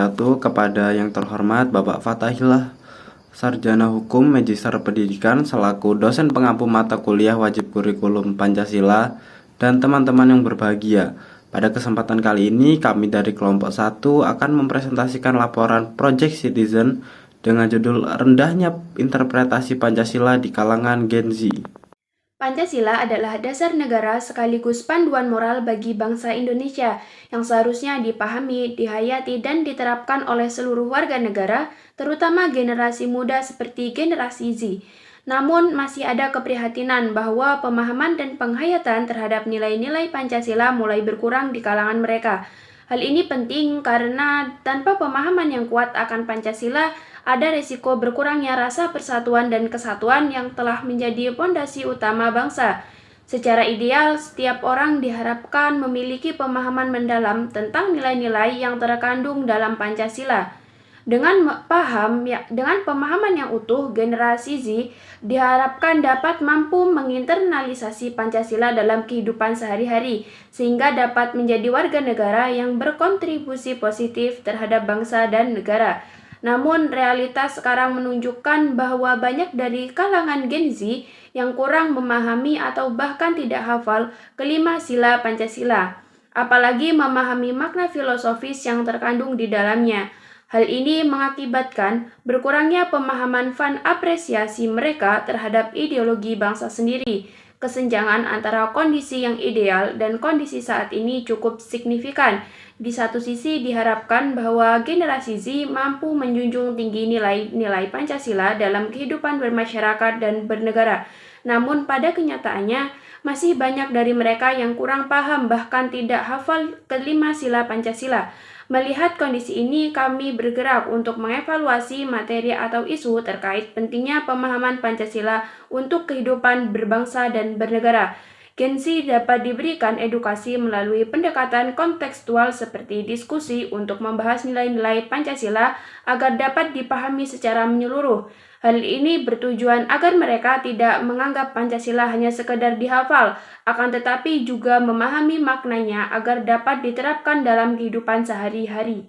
wabarakatuh kepada yang terhormat Bapak Fatahillah, Sarjana Hukum Magister Pendidikan selaku dosen pengampu mata kuliah wajib kurikulum Pancasila dan teman-teman yang berbahagia. Pada kesempatan kali ini kami dari kelompok 1 akan mempresentasikan laporan Project Citizen dengan judul Rendahnya Interpretasi Pancasila di Kalangan Gen Z. Pancasila adalah dasar negara sekaligus panduan moral bagi bangsa Indonesia yang seharusnya dipahami, dihayati, dan diterapkan oleh seluruh warga negara, terutama generasi muda seperti generasi Z. Namun, masih ada keprihatinan bahwa pemahaman dan penghayatan terhadap nilai-nilai Pancasila mulai berkurang di kalangan mereka. Hal ini penting karena tanpa pemahaman yang kuat akan Pancasila, ada risiko berkurangnya rasa persatuan dan kesatuan yang telah menjadi fondasi utama bangsa. Secara ideal, setiap orang diharapkan memiliki pemahaman mendalam tentang nilai-nilai yang terkandung dalam Pancasila. Dengan pemahaman yang utuh, generasi Z diharapkan dapat mampu menginternalisasi Pancasila dalam kehidupan sehari-hari, sehingga dapat menjadi warga negara yang berkontribusi positif terhadap bangsa dan negara. Namun, realitas sekarang menunjukkan bahwa banyak dari kalangan Gen Z yang kurang memahami atau bahkan tidak hafal kelima sila Pancasila, apalagi memahami makna filosofis yang terkandung di dalamnya. Hal ini mengakibatkan berkurangnya pemahaman fan apresiasi mereka terhadap ideologi bangsa sendiri. Kesenjangan antara kondisi yang ideal dan kondisi saat ini cukup signifikan. Di satu sisi diharapkan bahwa generasi Z mampu menjunjung tinggi nilai-nilai Pancasila dalam kehidupan bermasyarakat dan bernegara. Namun pada kenyataannya, masih banyak dari mereka yang kurang paham bahkan tidak hafal kelima sila Pancasila. Melihat kondisi ini, kami bergerak untuk mengevaluasi materi atau isu terkait pentingnya pemahaman Pancasila untuk kehidupan berbangsa dan bernegara. Gen Z dapat diberikan edukasi melalui pendekatan kontekstual seperti diskusi untuk membahas nilai-nilai Pancasila agar dapat dipahami secara menyeluruh. Hal ini bertujuan agar mereka tidak menganggap Pancasila hanya sekedar dihafal, akan tetapi juga memahami maknanya agar dapat diterapkan dalam kehidupan sehari-hari.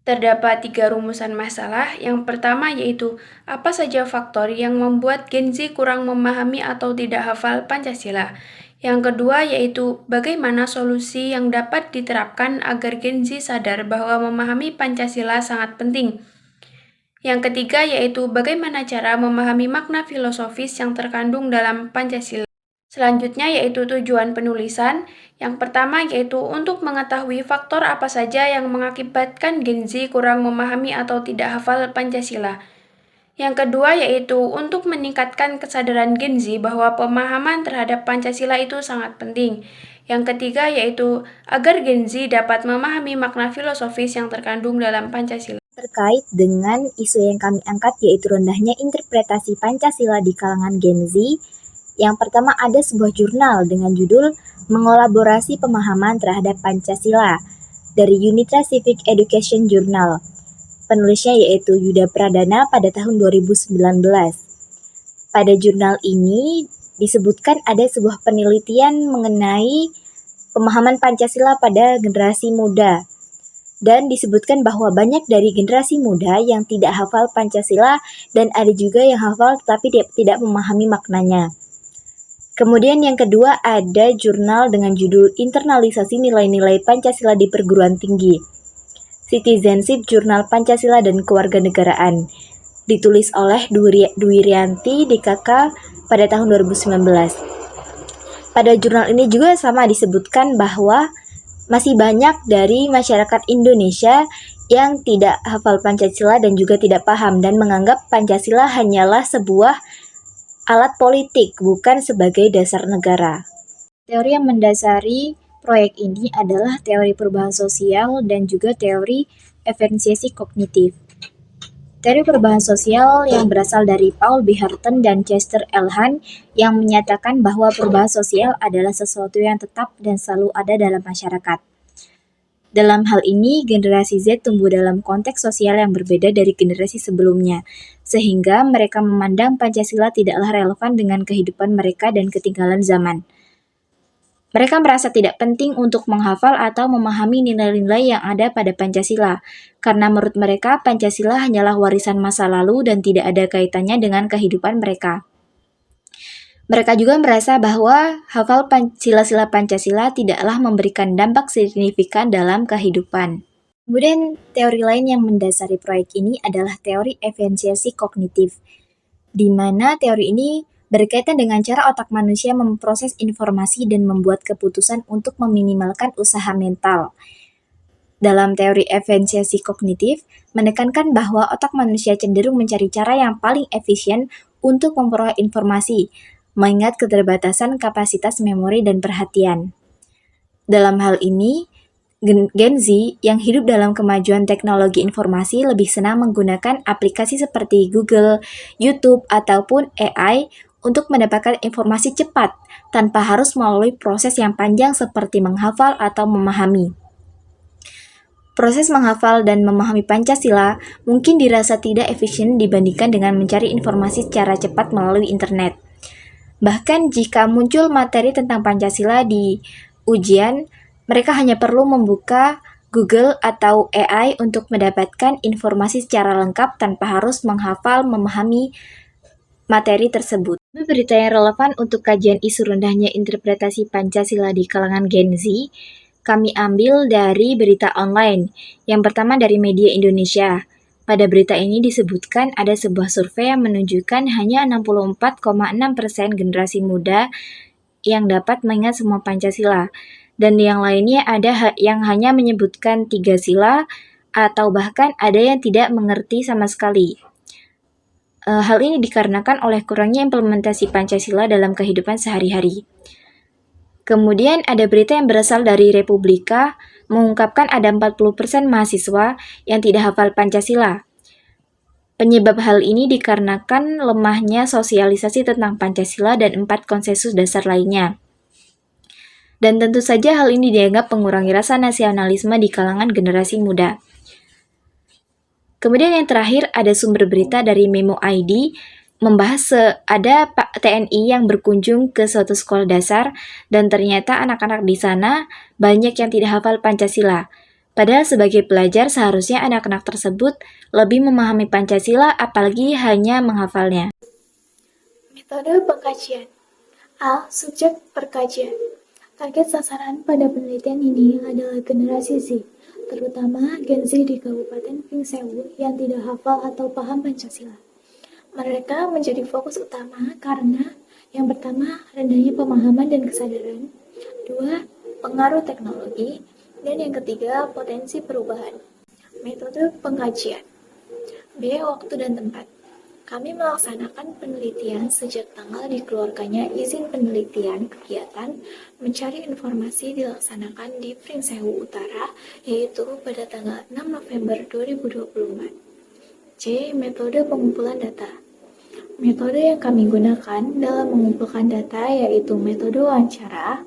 Terdapat 3 rumusan masalah. Yang pertama yaitu, apa saja faktor yang membuat Gen Z kurang memahami atau tidak hafal Pancasila. Yang kedua yaitu, bagaimana solusi yang dapat diterapkan agar Gen Z sadar bahwa memahami Pancasila sangat penting. Yang ketiga yaitu, bagaimana cara memahami makna filosofis yang terkandung dalam Pancasila. Selanjutnya yaitu tujuan penulisan. Yang pertama yaitu untuk mengetahui faktor apa saja yang mengakibatkan Gen Z kurang memahami atau tidak hafal Pancasila. Yang kedua yaitu untuk meningkatkan kesadaran Gen Z bahwa pemahaman terhadap Pancasila itu sangat penting. Yang ketiga yaitu agar Gen Z dapat memahami makna filosofis yang terkandung dalam Pancasila. Terkait dengan isu yang kami angkat yaitu rendahnya interpretasi Pancasila di kalangan Gen Z, yang pertama ada sebuah jurnal dengan judul Mengolaborasi Pemahaman Terhadap Pancasila dari Unitra Civic Education Journal. Penulisnya yaitu Yuda Pradana pada tahun 2019. Pada jurnal ini disebutkan ada sebuah penelitian mengenai pemahaman Pancasila pada generasi muda. Dan disebutkan bahwa banyak dari generasi muda yang tidak hafal Pancasila dan ada juga yang hafal tetapi tidak memahami maknanya. Kemudian yang kedua ada jurnal dengan judul Internalisasi Nilai-Nilai Pancasila di Perguruan Tinggi, Citizenship Jurnal Pancasila dan Kewarganegaraan, ditulis oleh Dwi Rianti DKK pada tahun 2019. Pada jurnal ini juga sama disebutkan bahwa masih banyak dari masyarakat Indonesia yang tidak hafal Pancasila dan juga tidak paham dan menganggap Pancasila hanyalah sebuah alat politik, bukan sebagai dasar negara. Teori yang mendasari proyek ini adalah teori perubahan sosial dan juga teori esensiasi kognitif. Teori perubahan sosial yang berasal dari Paul B. Hutton dan Chester L. Hunt yang menyatakan bahwa perubahan sosial adalah sesuatu yang tetap dan selalu ada dalam masyarakat. Dalam hal ini, generasi Z tumbuh dalam konteks sosial yang berbeda dari generasi sebelumnya, sehingga mereka memandang Pancasila tidaklah relevan dengan kehidupan mereka dan ketinggalan zaman. Mereka merasa tidak penting untuk menghafal atau memahami nilai-nilai yang ada pada Pancasila, karena menurut mereka Pancasila hanyalah warisan masa lalu dan tidak ada kaitannya dengan kehidupan mereka. Mereka juga merasa bahwa hafal sila-sila Pancasila tidaklah memberikan dampak signifikan dalam kehidupan. Kemudian teori lain yang mendasari proyek ini adalah teori esensiasi kognitif, di mana teori ini berkaitan dengan cara otak manusia memproses informasi dan membuat keputusan untuk meminimalkan usaha mental. Dalam teori esensiasi kognitif, menekankan bahwa otak manusia cenderung mencari cara yang paling efisien untuk memperoleh informasi, mengingat keterbatasan kapasitas memori dan perhatian. Dalam hal ini, Gen Z yang hidup dalam kemajuan teknologi informasi lebih senang menggunakan aplikasi seperti Google, YouTube, ataupun AI untuk mendapatkan informasi cepat tanpa harus melalui proses yang panjang seperti menghafal atau memahami. Proses menghafal dan memahami Pancasila mungkin dirasa tidak efisien dibandingkan dengan mencari informasi secara cepat melalui internet. Bahkan jika muncul materi tentang Pancasila di ujian, mereka hanya perlu membuka Google atau AI untuk mendapatkan informasi secara lengkap tanpa harus menghafal memahami materi tersebut. Berita yang relevan untuk kajian isu rendahnya interpretasi Pancasila di kalangan Gen Z, kami ambil dari berita online. Yang pertama dari Media Indonesia. Pada berita ini disebutkan ada sebuah survei yang menunjukkan hanya 64,6% generasi muda yang dapat mengingat semua Pancasila. Dan yang lainnya ada yang hanya menyebutkan 3 sila atau bahkan ada yang tidak mengerti sama sekali. Hal ini dikarenakan oleh kurangnya implementasi Pancasila dalam kehidupan sehari-hari. Kemudian ada berita yang berasal dari Republika mengungkapkan ada 40% mahasiswa yang tidak hafal Pancasila. Penyebab hal ini dikarenakan lemahnya sosialisasi tentang Pancasila dan 4 konsensus dasar lainnya. Dan tentu saja hal ini dianggap mengurangi rasa nasionalisme di kalangan generasi muda. Kemudian yang terakhir ada sumber berita dari Memo ID membahas ada TNI yang berkunjung ke suatu sekolah dasar dan ternyata anak-anak di sana banyak yang tidak hafal Pancasila. Padahal sebagai pelajar seharusnya anak-anak tersebut lebih memahami Pancasila apalagi hanya menghafalnya. Metode pengkajian. A. Subjek perkajian. Target sasaran pada penelitian ini adalah generasi Z, terutama Gen Z di Kabupaten Pringsewu yang tidak hafal atau paham Pancasila. Mereka menjadi fokus utama karena yang pertama, rendahnya pemahaman dan kesadaran. 2. Pengaruh teknologi. Dan yang ketiga, potensi perubahan. Metode pengkajian. B. Waktu dan tempat. Kami melaksanakan penelitian sejak tanggal dikeluarkannya izin penelitian kegiatan mencari informasi dilaksanakan di Pringsewu Utara, yaitu pada tanggal 6 November 2024. C. Metode pengumpulan data. Metode yang kami gunakan dalam mengumpulkan data yaitu metode wawancara.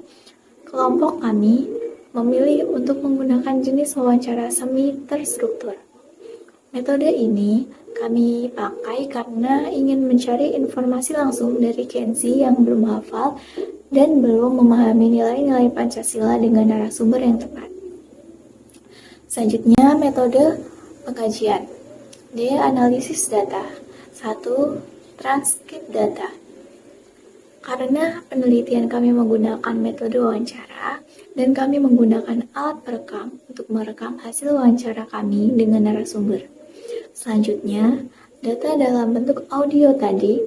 Kelompok kami memilih untuk menggunakan jenis wawancara semi terstruktur. Metode ini kami pakai karena ingin mencari informasi langsung dari Gen Z yang belum hafal dan belum memahami nilai-nilai Pancasila dengan narasumber yang tepat. Selanjutnya, metode pengkajian. D. Analisis data. 1. Transkrip data. Karena penelitian kami menggunakan metode wawancara dan kami menggunakan alat perekam untuk merekam hasil wawancara kami dengan narasumber. Selanjutnya, data dalam bentuk audio tadi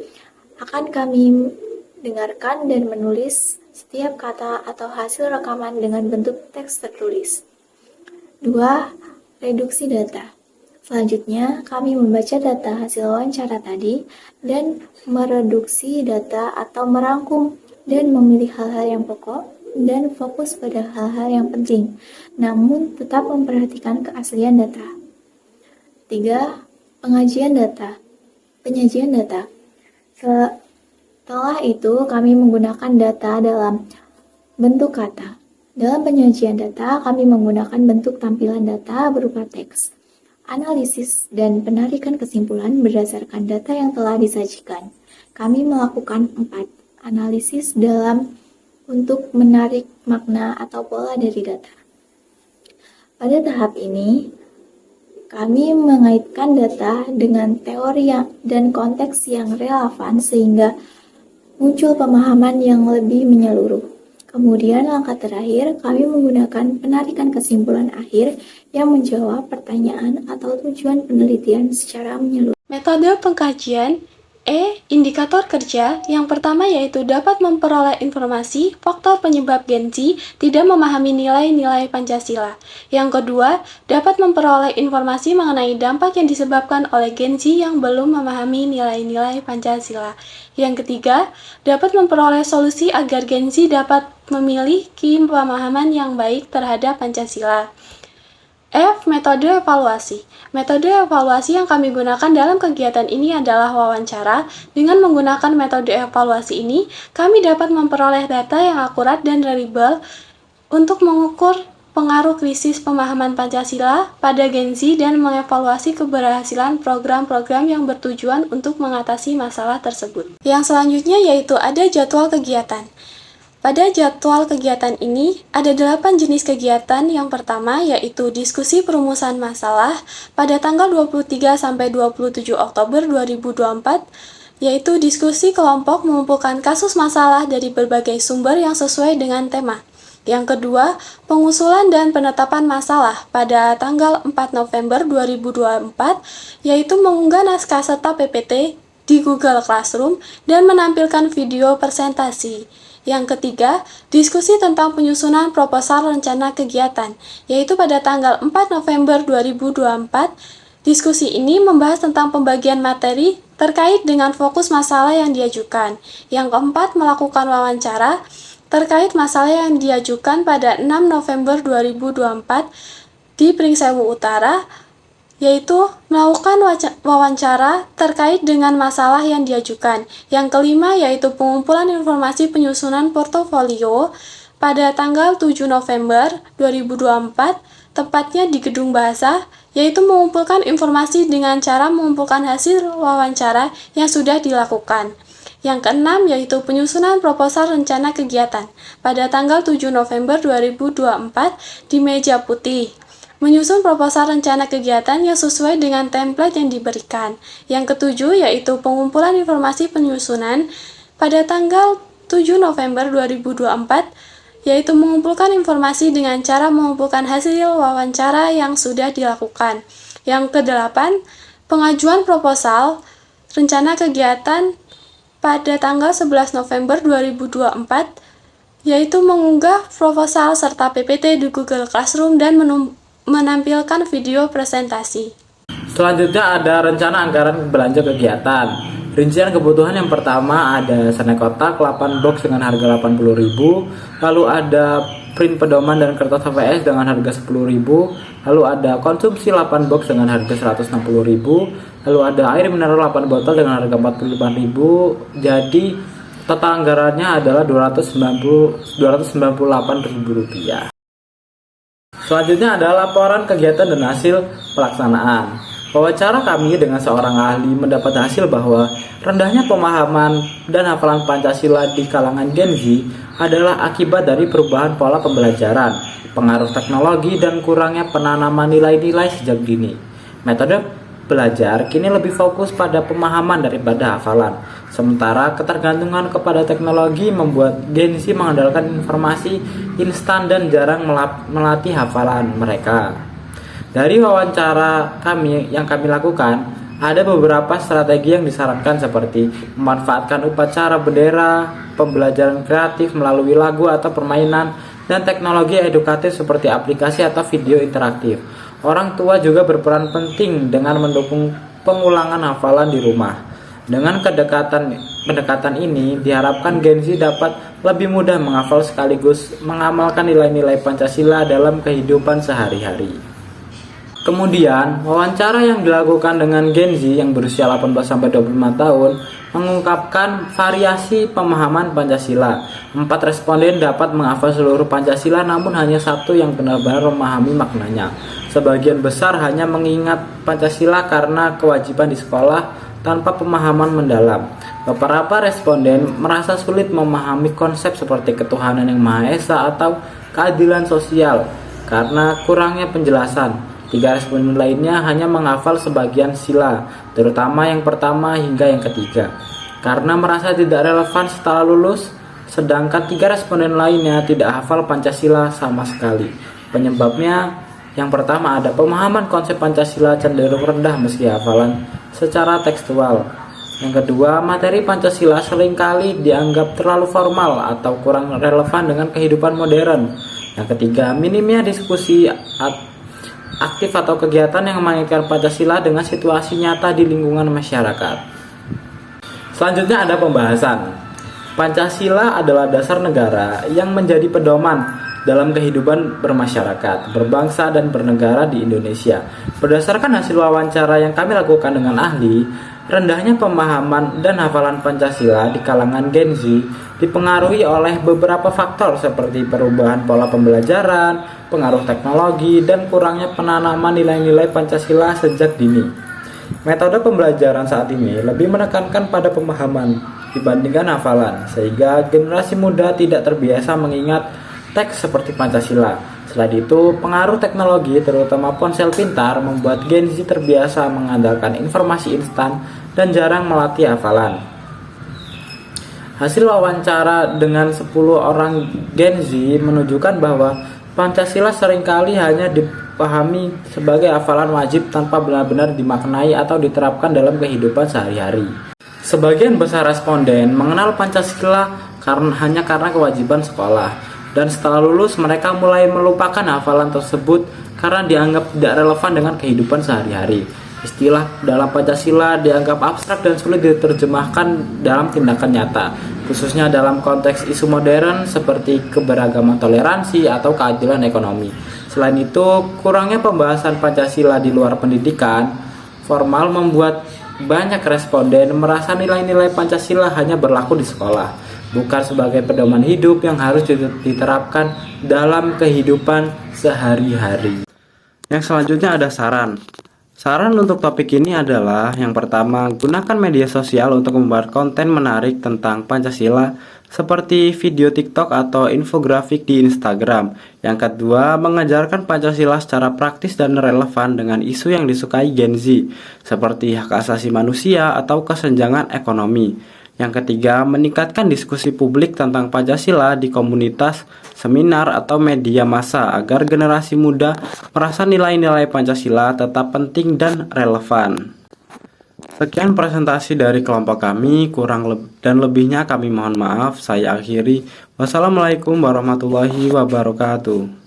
akan kami dengarkan dan menulis setiap kata atau hasil rekaman dengan bentuk teks tertulis. 2. Reduksi data. Selanjutnya, kami membaca data hasil wawancara tadi dan mereduksi data atau merangkum dan memilih hal-hal yang pokok dan fokus pada hal-hal yang penting, namun tetap memperhatikan keaslian data. 3. Penyajian data. Setelah itu, kami menggunakan data dalam bentuk kata. Dalam penyajian data, kami menggunakan bentuk tampilan data berupa teks. Analisis dan penarikan kesimpulan berdasarkan data yang telah disajikan. Kami melakukan 4 analisis dalam untuk menarik makna atau pola dari data. Pada tahap ini, kami mengaitkan data dengan teori dan konteks yang relevan sehingga muncul pemahaman yang lebih menyeluruh. Kemudian langkah terakhir, kami menggunakan penarikan kesimpulan akhir yang menjawab pertanyaan atau tujuan penelitian secara menyeluruh. Metode pengkajian indikator kerja. Yang pertama yaitu dapat memperoleh informasi faktor penyebab Gen Z tidak memahami nilai-nilai Pancasila. Yang kedua, dapat memperoleh informasi mengenai dampak yang disebabkan oleh Gen Z yang belum memahami nilai-nilai Pancasila. Yang ketiga, dapat memperoleh solusi agar Gen Z dapat memiliki pemahaman yang baik terhadap Pancasila. F. Metode evaluasi. Metode evaluasi yang kami gunakan dalam kegiatan ini adalah wawancara. Dengan menggunakan metode evaluasi ini, kami dapat memperoleh data yang akurat dan reliable untuk mengukur pengaruh krisis pemahaman Pancasila pada Gen Z dan mengevaluasi keberhasilan program-program yang bertujuan untuk mengatasi masalah tersebut. Yang selanjutnya yaitu ada jadwal kegiatan. Pada jadwal kegiatan ini, ada 8 jenis kegiatan. Yang pertama yaitu diskusi perumusan masalah pada tanggal 23-27 Oktober 2024, yaitu diskusi kelompok mengumpulkan kasus masalah dari berbagai sumber yang sesuai dengan tema. Yang kedua, pengusulan dan penetapan masalah pada tanggal 4 November 2024, yaitu mengunggah naskah serta PPT di Google Classroom dan menampilkan video presentasi. Yang ketiga, diskusi tentang penyusunan proposal rencana kegiatan, yaitu pada tanggal 4 November 2024. Diskusi ini membahas tentang pembagian materi terkait dengan fokus masalah yang diajukan. Yang keempat, melakukan wawancara terkait masalah yang diajukan pada 6 November 2024 di Pringsewu Utara, yaitu melakukan wawancara terkait dengan masalah yang diajukan. Yang kelima yaitu pengumpulan informasi penyusunan portofolio pada tanggal 7 November 2024, tepatnya di Gedung Bahasa, yaitu mengumpulkan informasi dengan cara mengumpulkan hasil wawancara yang sudah dilakukan. Yang keenam yaitu penyusunan proposal rencana kegiatan pada tanggal 7 November 2024 di meja putih. Menyusun proposal rencana kegiatan yang sesuai dengan template yang diberikan. Yang ketujuh yaitu pengumpulan informasi penyusunan pada tanggal 7 November 2024, yaitu mengumpulkan informasi dengan cara mengumpulkan hasil wawancara yang sudah dilakukan. Yang kedelapan, pengajuan proposal rencana kegiatan pada tanggal 11 November 2024, yaitu mengunggah proposal serta PPT di Google Classroom dan menampilkan video presentasi. Selanjutnya ada rencana anggaran belanja kegiatan. Rincian kebutuhan yang pertama ada snack kotak 8 box dengan harga 80.000, lalu ada print pedoman dan kertas HVS dengan harga 10.000, lalu ada konsumsi 8 box dengan harga 160.000, lalu ada air mineral 8 botol dengan harga 45.000. Jadi total anggarannya adalah Rp298.000. Selanjutnya adalah laporan kegiatan dan hasil pelaksanaan. Wawancara kami dengan seorang ahli mendapat hasil bahwa rendahnya pemahaman dan hafalan Pancasila di kalangan Gen Z adalah akibat dari perubahan pola pembelajaran, pengaruh teknologi, dan kurangnya penanaman nilai-nilai sejak dini. Metode belajar kini lebih fokus pada pemahaman daripada hafalan. Sementara ketergantungan kepada teknologi membuat Gen Z mengandalkan informasi instan dan jarang melatih hafalan mereka. Dari wawancara yang kami lakukan, ada beberapa strategi yang disarankan seperti memanfaatkan upacara bendera, pembelajaran kreatif melalui lagu atau permainan, dan teknologi edukatif seperti aplikasi atau video interaktif. Orang tua juga berperan penting dengan mendukung pengulangan hafalan di rumah. Dengan pendekatan ini diharapkan Gen Z dapat lebih mudah menghafal sekaligus mengamalkan nilai-nilai Pancasila dalam kehidupan sehari-hari. Kemudian, wawancara yang dilakukan dengan Gen Z yang berusia 18-25 tahun mengungkapkan variasi pemahaman Pancasila. 4 responden dapat menghafal seluruh Pancasila, namun hanya 1 yang benar-benar memahami maknanya. Sebagian besar hanya mengingat Pancasila karena kewajiban di sekolah tanpa pemahaman mendalam. Beberapa responden merasa sulit memahami konsep seperti ketuhanan yang Maha Esa atau keadilan sosial karena kurangnya penjelasan. 3 responden lainnya hanya menghafal sebagian sila, terutama yang pertama hingga yang ketiga, karena merasa tidak relevan setelah lulus, sedangkan 3 responden lainnya tidak hafal Pancasila sama sekali. Penyebabnya, yang pertama ada pemahaman konsep Pancasila cenderung rendah meski hafalan secara tekstual. Yang kedua, materi Pancasila seringkali dianggap terlalu formal atau kurang relevan dengan kehidupan modern. Yang ketiga, minimnya diskusi aktif atau kegiatan yang mengaitkan Pancasila dengan situasi nyata di lingkungan masyarakat. Selanjutnya ada pembahasan. Pancasila adalah dasar negara yang menjadi pedoman dalam kehidupan bermasyarakat, berbangsa dan bernegara di Indonesia. Berdasarkan hasil wawancara yang kami lakukan dengan ahli, rendahnya pemahaman dan hafalan Pancasila di kalangan Gen Z dipengaruhi oleh beberapa faktor seperti perubahan pola pembelajaran, pengaruh teknologi, dan kurangnya penanaman nilai-nilai Pancasila sejak dini. Metode pembelajaran saat ini lebih menekankan pada pemahaman dibandingkan hafalan, sehingga generasi muda tidak terbiasa mengingat teks seperti Pancasila. Selain itu, pengaruh teknologi terutama ponsel pintar membuat Gen Z terbiasa mengandalkan informasi instan dan jarang melatih hafalan. Hasil wawancara dengan 10 orang Gen Z menunjukkan bahwa Pancasila seringkali hanya dipahami sebagai hafalan wajib tanpa benar-benar dimaknai atau diterapkan dalam kehidupan sehari-hari. Sebagian besar responden mengenal Pancasila hanya karena kewajiban sekolah. Dan setelah lulus mereka mulai melupakan hafalan tersebut karena dianggap tidak relevan dengan kehidupan sehari-hari. Istilah dalam Pancasila dianggap abstrak dan sulit diterjemahkan dalam tindakan nyata, khususnya dalam konteks isu modern seperti keberagaman toleransi atau keadilan ekonomi. Selain itu, kurangnya pembahasan Pancasila di luar pendidikan formal membuat banyak responden merasa nilai-nilai Pancasila hanya berlaku di sekolah, bukan sebagai pedoman hidup yang harus diterapkan dalam kehidupan sehari-hari. Yang selanjutnya ada saran. Saran untuk topik ini adalah yang pertama, gunakan media sosial untuk membuat konten menarik tentang Pancasila seperti video TikTok atau infografik di Instagram. Yang kedua, mengajarkan Pancasila secara praktis dan relevan dengan isu yang disukai Gen Z seperti hak asasi manusia atau kesenjangan ekonomi. Yang ketiga, meningkatkan diskusi publik tentang Pancasila di komunitas, seminar, atau media massa agar generasi muda merasa nilai-nilai Pancasila tetap penting dan relevan. Sekian presentasi dari kelompok kami, dan lebihnya kami mohon maaf. Saya akhiri. Wassalamualaikum warahmatullahi wabarakatuh.